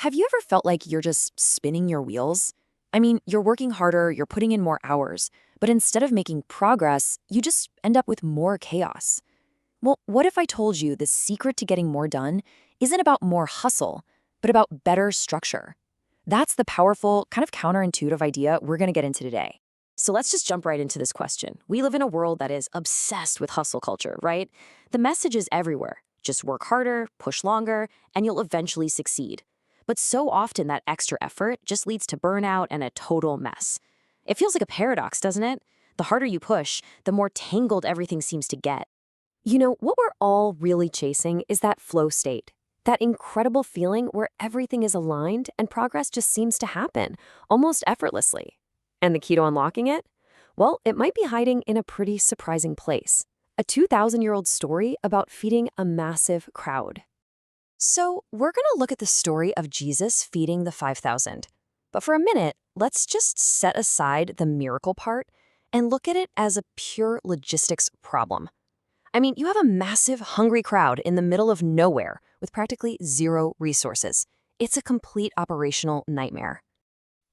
Have you ever felt like you're just spinning your wheels? I mean, you're working harder, you're putting in more hours, but instead of making progress, you just end up with more chaos. Well, what if I told you the secret to getting more done isn't about more hustle, but about better structure? That's the powerful, kind of counterintuitive idea we're going to get into today. So let's just jump right into this question. We live in a world that is obsessed with hustle culture, right? The message is everywhere. Just work harder, push longer, and you'll eventually succeed. But so often that extra effort just leads to burnout and a total mess. It feels like a paradox, doesn't it? The harder you push, the more tangled everything seems to get. You know, what we're all really chasing is that flow state. That incredible feeling where everything is aligned and progress just seems to happen, almost effortlessly. And the key to unlocking it? Well, it might be hiding in a pretty surprising place. A 2,000-year-old story about feeding a massive crowd. So, we're going to look at the story of Jesus feeding the 5,000. But for a minute, let's just set aside the miracle part and look at it as a pure logistics problem. I mean, you have a massive, hungry crowd in the middle of nowhere with practically zero resources. It's a complete operational nightmare.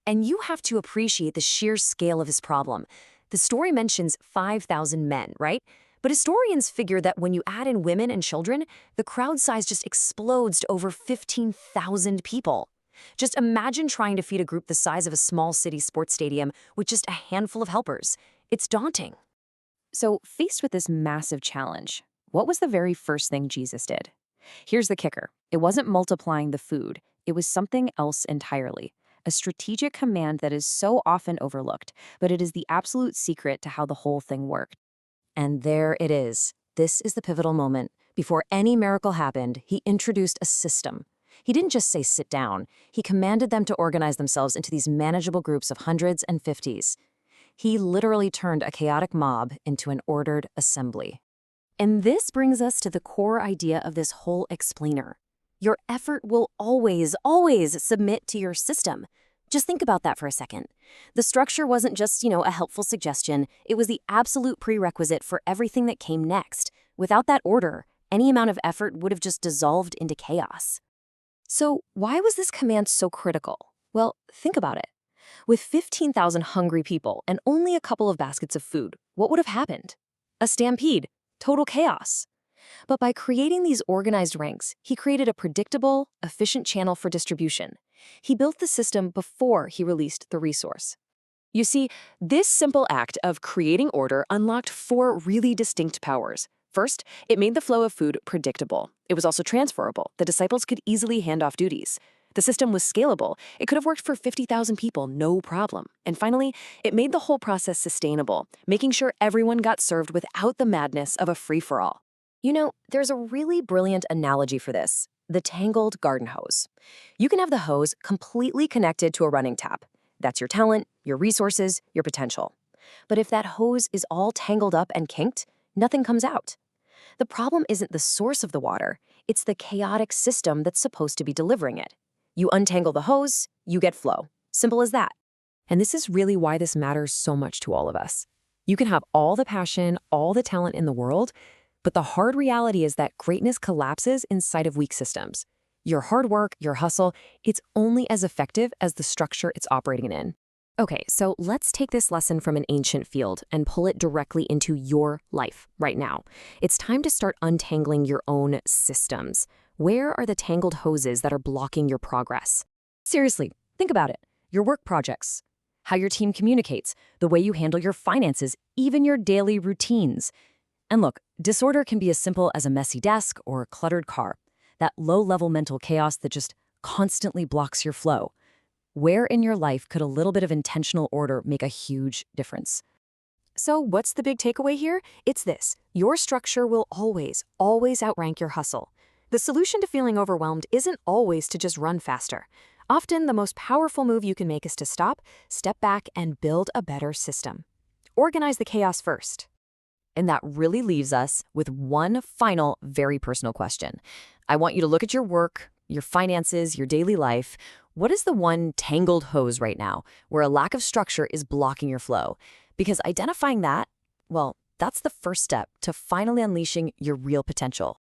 And you have to appreciate the sheer scale of his problem. The story mentions 5,000 men, right? But historians figure that when you add in women and children, the crowd size just explodes to over 15,000 people. Just imagine trying to feed a group the size of a small city sports stadium with just a handful of helpers. It's daunting. So, faced with this massive challenge, what was the very first thing Jesus did? Here's the kicker. It wasn't multiplying the food. It was something else entirely. A strategic command that is so often overlooked, but it is the absolute secret to how the whole thing worked. And there it is. This is the pivotal moment. Before any miracle happened, he introduced a system. He didn't just say sit down. He commanded them to organize themselves into these manageable groups of hundreds and fifties. He literally turned a chaotic mob into an ordered assembly. And this brings us to the core idea of this whole explainer. Your effort will always, always submit to your system. Just think about that for a second. The structure wasn't just, a helpful suggestion. It was the absolute prerequisite for everything that came next. Without that order, any amount of effort would have just dissolved into chaos. So why was this command so critical? Well, think about it. With 15,000 hungry people and only a couple of baskets of food, what would have happened? A stampede, total chaos. But by creating these organized ranks, he created a predictable, efficient channel for distribution. He built the system before he released the resource. You see, this simple act of creating order unlocked four really distinct powers. First, it made the flow of food predictable. It was also transferable. The disciples could easily hand off duties. The system was scalable. It could have worked for 50,000 people, no problem. And finally, it made the whole process sustainable, making sure everyone got served without the madness of a free-for-all. You know, there's a really brilliant analogy for this. The tangled garden hose. You can have the hose completely connected to a running tap. That's your talent, your resources, your potential. But if that hose is all tangled up and kinked, nothing comes out. The problem isn't the source of the water, it's the chaotic system that's supposed to be delivering it. You untangle the hose, you get flow. Simple as that. And this is really why this matters so much to all of us. You can have all the passion, all the talent in the world, but the hard reality is that greatness collapses inside of weak systems. Your hard work, your hustle, it's only as effective as the structure it's operating in. Okay, so let's take this lesson from an ancient field and pull it directly into your life right now. It's time to start untangling your own systems. Where are the tangled hoses that are blocking your progress? Seriously, think about it. Your work projects, how your team communicates, the way you handle your finances, even your daily routines. And look, disorder can be as simple as a messy desk or a cluttered car, that low-level mental chaos that just constantly blocks your flow. Where in your life could a little bit of intentional order make a huge difference? So what's the big takeaway here? It's this. Your structure will always, always outrank your hustle. The solution to feeling overwhelmed isn't always to just run faster. Often, the most powerful move you can make is to stop, step back, and build a better system. Organize the chaos first. And that really leaves us with one final, very personal question. I want you to look at your work, your finances, your daily life. What is the one tangled hose right now where a lack of structure is blocking your flow? Because identifying that, well, that's the first step to finally unleashing your real potential.